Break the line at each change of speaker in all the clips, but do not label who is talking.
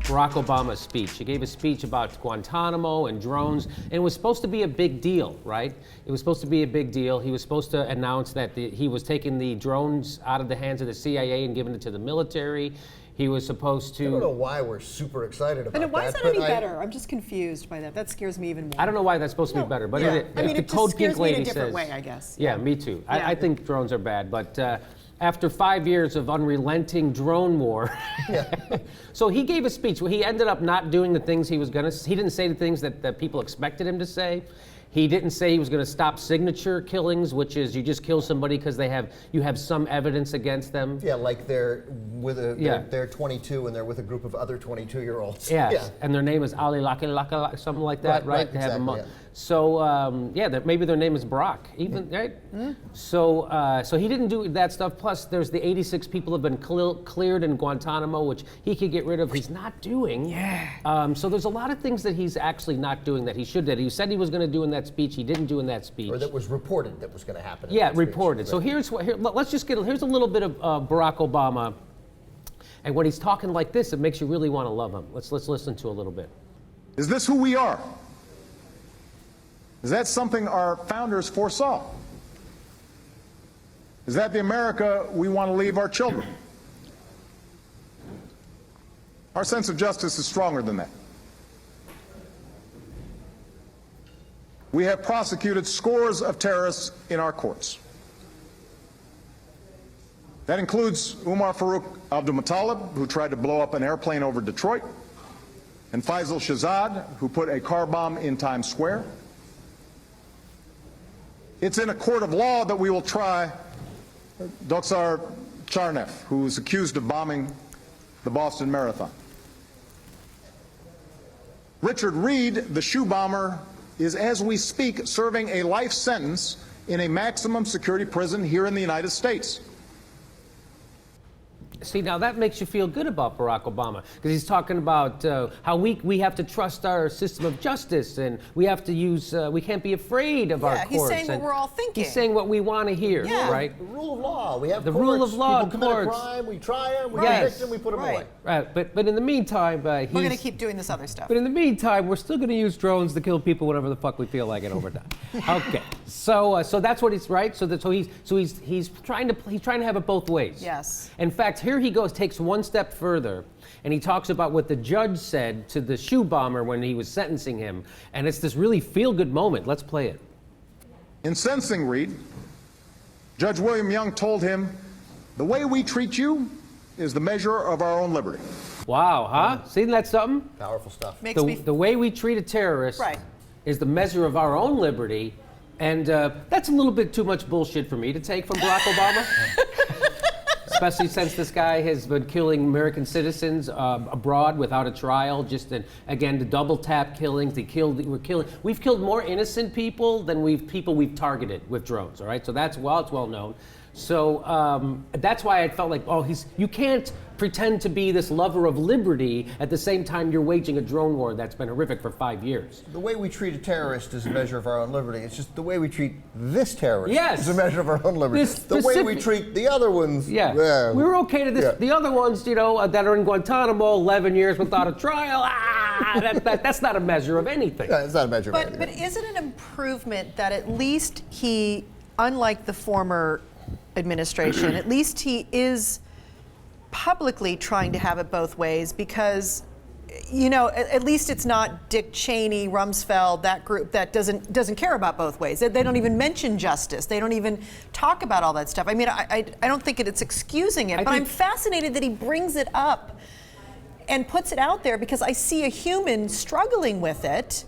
Barack Obama's speech. He gave a speech about Guantanamo and drones, and it was supposed to be a big deal, right? It was supposed to be a big deal. He was supposed to announce that he was taking the drones out of the hands of the CIA and giving it to the military. He was supposed to...
I don't know why we're super excited about that.
But why is that any better? I'm just confused by that. That scares me even more.
I don't know why that's supposed to be better, but
yeah. I mean, it just scares me in a different way, I guess.
Yeah, me too.
Yeah.
I think drones are bad, but after 5 years of unrelenting drone war, so he gave a speech where he ended up not doing the things he was going to. He didn't say the things that people expected him to say. He didn't say he was going to stop signature killings, which is you just kill somebody because you have some evidence against them.
Yeah, like they're 22 and they're with a group of other 22-year-olds.
Yes,
yeah.
And their name is Ali Laka, something like that, right? They
exactly,
have So maybe their name is Barack, even right? So he didn't do that stuff. Plus, there's the 86 people have been cleared in Guantanamo, which he could get rid of. He's not doing. Yeah. So there's a lot of things that he's actually not doing that he should do. He said he was going to do in that speech. He didn't do in that speech.
Or that was reported that was going to happen.
Yeah, reported. So here's a little bit of Barack Obama, and when he's talking like this, it makes you really want to love him. Let's listen to a little bit.
Is this who we are? Is that something our founders foresaw? Is that the America we want to leave our children? Our sense of justice is stronger than that. We have prosecuted scores of terrorists in our courts. That includes Umar Farouk Abdulmuttalib, who tried to blow up an airplane over Detroit, and Faisal Shahzad, who put a car bomb in Times Square. It's in a court of law that we will try Doksar Charnev, who is accused of bombing the Boston Marathon. Richard Reed, the shoe bomber, is, as we speak, serving a life sentence in a maximum security prison here in the United States.
See, now that makes you feel good about Barack Obama, because he's talking about how we have to trust our system of justice, and we have to use, we can't be afraid of our courts.
Yeah, he's saying what we're all thinking.
He's saying what we want to hear, right?
The rule of law. We have
the
courts.
rule of law.
People commit a crime, we try them, we convict them, we put them away.
Right, but in the meantime,
we're going to keep doing this other stuff.
But in the meantime, we're still going to use drones to kill people whenever the fuck we feel like it over time. Okay, so that's what he's right. So he's trying to have it both ways.
Yes.
In fact, here he takes one step further, and he talks about what the judge said to the shoe bomber when he was sentencing him, and it's this really feel-good moment. Let's play it.
In sentencing Reed, Judge William Young told him, "The way we treat you is the measure of our own liberty."
Wow, huh? See, that's something?
Powerful stuff.
The way we treat a terrorist is the measure of our own liberty, and that's a little bit too much bullshit for me to take from Barack Obama. Especially since this guy has been killing American citizens abroad without a trial. Again, the double tap killings. We've killed more innocent people than we've targeted with drones. All right, so it's well known. So that's why I felt like, you can't pretend to be this lover of liberty at the same time you're waging a drone war that's been horrific for 5 years.
The way we treat a terrorist is a measure of our own liberty. It's just the way we treat this terrorist is a measure of our own liberty. The way we treat the other ones.
Yeah, we were okay to this. Yeah. The other ones, that are in Guantanamo, 11 years without a trial. That's not a measure of anything.
Yeah, it's not a measure of anything.
But is it an improvement that at least he, unlike the former administration, at least he is publicly trying to have it both ways, because at least it's not Dick Cheney, Rumsfeld, that group that doesn't care about both ways. They don't even mention justice. They don't even talk about all that stuff. I mean, I don't think it's excusing it, but I'm fascinated that he brings it up and puts it out there, because I see a human struggling with it.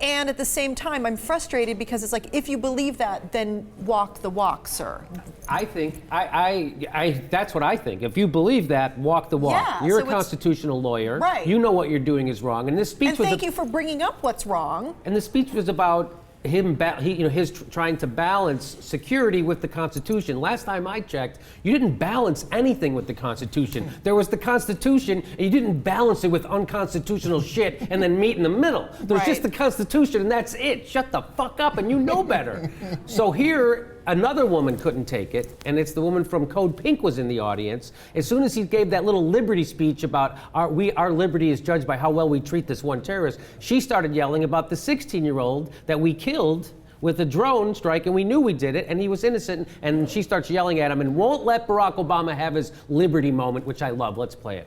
And at the same time, I'm frustrated because it's like, if you believe that, then walk the walk, sir.
I think, that's what I think. If you believe that, walk the walk.
Yeah,
you're a constitutional lawyer.
Right.
You know what you're doing is wrong. And this speech
thank you for bringing up what's wrong.
And the speech was about his trying to balance security with the Constitution. Last time I checked, you didn't balance anything with the Constitution. There was the Constitution, and you didn't balance it with unconstitutional shit and then meet in the middle. There's just the Constitution, and that's it. Shut the fuck up, and you know better. So here, another woman couldn't take it, and it's the woman from Code Pink was in the audience. As soon as he gave that little liberty speech about our liberty is judged by how well we treat this one terrorist, she started yelling about the 16-year-old that we killed with a drone strike, and we knew we did it, and he was innocent, and she starts yelling at him and won't let Barack Obama have his liberty moment, which I love. Let's play it.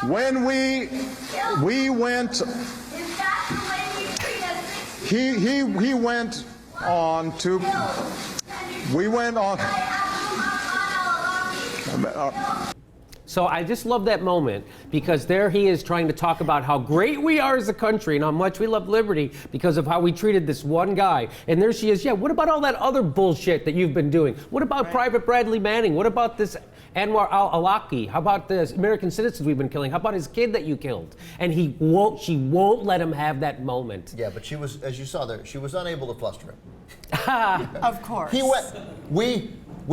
When we went, he went on to, we went on.
So I just love that moment, because there he is trying to talk about how great we are as a country and how much we love liberty because of how we treated this one guy. And there she is, yeah, what about all that other bullshit that you've been doing? What about Private Bradley Manning? What about this Anwar al-Awlaki? How about the American citizens we've been killing? How about his kid that you killed? And she won't let him have that moment.
Yeah, but she was, as you saw there, she was unable to fluster him.
Of course.
He went, we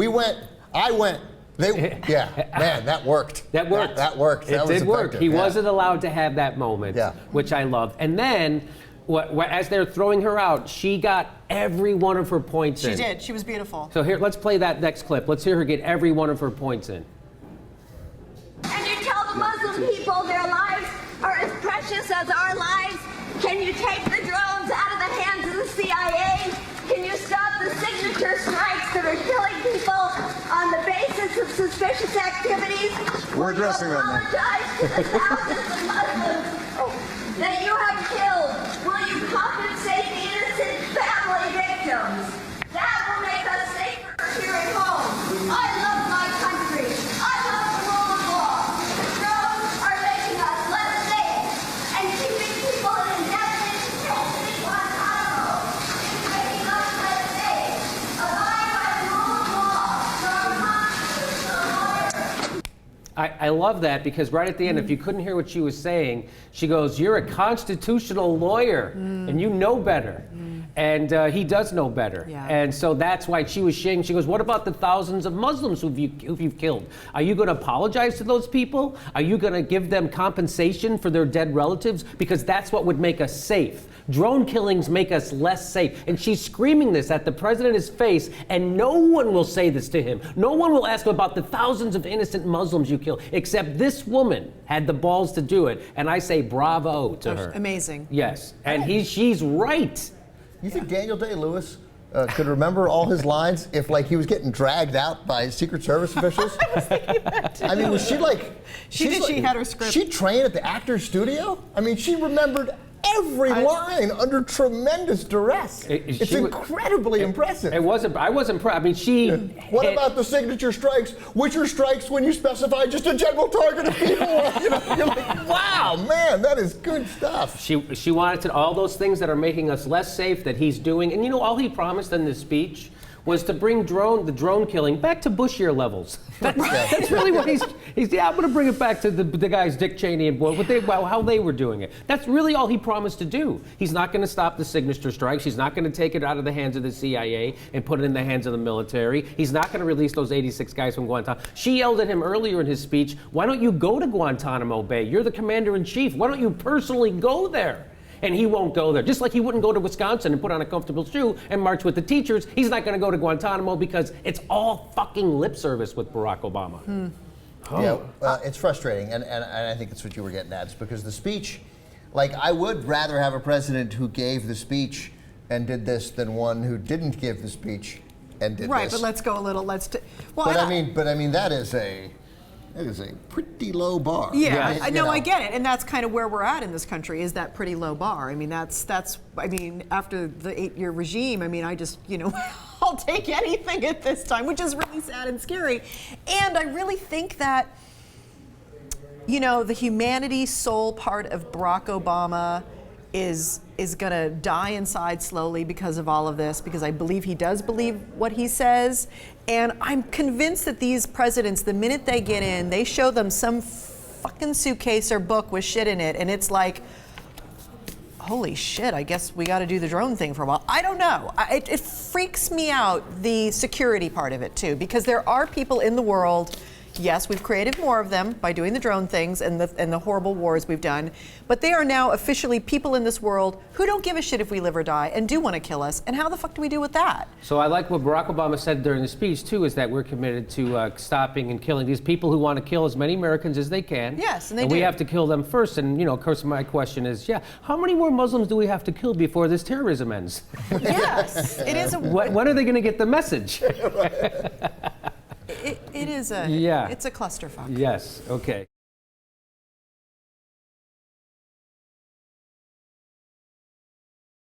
went, I went. Yeah, man, that worked.
That worked.
That worked.
It did work. He wasn't allowed to have that moment, which I love. And then, as they're throwing her out, she got every one of her points in.
She did. She was beautiful.
So here, let's play that next clip. Let's hear her get every one of her points in.
And you tell the Muslim people their lives are as precious as our lives. Can you take the drones out of the hands of the CIA? Can you stop the signature strikes that are killing people on the basis of suspicious activities?
We're addressing that now.
Apologize to the thousands of Muslims that you have killed. Will you compensate the innocent family victims? That will make us safer here at home. I love my country. I love the rule of law. The drones are making us less safe and keeping people in indefinite detention in Guantanamo. It's making us less safe. Abide by the rule of law. From Constitutional lawyer.
I love that, because right at the end, if you couldn't hear what she was saying, she goes, "You're a constitutional lawyer, and you know better." And he does know better.
Yeah.
And so that's why she was saying, she goes, "What about the thousands of Muslims who you've killed? Are you going to apologize to those people? Are you going to give them compensation for their dead relatives? Because that's what would make us safe. Drone killings make us less safe." And she's screaming this at the president's face, and no one will say this to him. No one will ask him about the thousands of innocent Muslims you killed, except this woman had the balls to do it. And I say bravo to her.
Amazing.
Yes. And she's right.
You think Daniel Day-Lewis could remember all his lines if, like, he was getting dragged out by Secret Service officials?
I was thinking that too.
I mean, was she like...
She had her script.
She trained at the Actors Studio? I mean, she remembered every line under tremendous duress. It's incredibly impressive.
I wasn't proud. I mean, she...
What about the signature strikes? Which are strikes when you specify just a general target of people? You know, you're like, wow, man, that is good stuff.
She wanted to, all those things that are making us less safe that he's doing. And you know, all he promised in this speech was to bring the drone killing back to Bush-year levels. That's really what he's yeah, I'm going to bring it back to the guys Dick Cheney and Bush, how they were doing it. That's really all he promised to do. He's not going to stop the signature strikes. He's not going to take it out of the hands of the CIA and put it in the hands of the military. He's not going to release those 86 guys from Guantanamo. She yelled at him earlier in his speech, "Why don't you go to Guantanamo Bay? You're the commander-in-chief. Why don't you personally go there?" And he won't go there. Just like he wouldn't go to Wisconsin and put on a comfortable shoe and march with the teachers, he's not going to go to Guantanamo because it's all fucking lip service with Barack Obama.
Yeah, it's frustrating, and I think it's what you were getting at. It's because the speech, like, I would rather have a president who gave the speech and did this than one who didn't give the speech and did this.
Right, but let's go a little.
But I mean, that is a pretty low bar.
Yeah, I know, I get it, and that's kind of where we're at in this country, is that pretty low bar. I mean, that's I mean, after the 8-year regime, I mean, I just, you know, I'll take anything at this time, which is really sad and scary. And I really think that, you know, the humanity soul part of Barack Obama is going to die inside slowly because of all of this, because I believe he does believe what he says. And I'm convinced that these presidents, the minute they get in, they show them some fucking suitcase or book with shit in it, and it's like, holy shit, I guess we got to do the drone thing for a while. I don't know. It freaks me out, the security part of it too, because there are people in the world, Yes, we've created more of them by doing the drone things and the horrible wars we've done, but they are now officially people in this world who don't give a shit if we live or die and do want to kill us. And how the fuck do we deal with that?
So I like what Barack Obama said during the speech, too, is that we're committed to stopping and killing these people who want to kill as many Americans as they can.
Yes, and they
we
do.
have to kill them first. And, you know, of course, my question is, how many more Muslims do we have to kill before this terrorism ends?
Yes, it is a...
When are they going to get the message?
It is a...
Yeah.
It's a clusterfuck.
Yes, okay.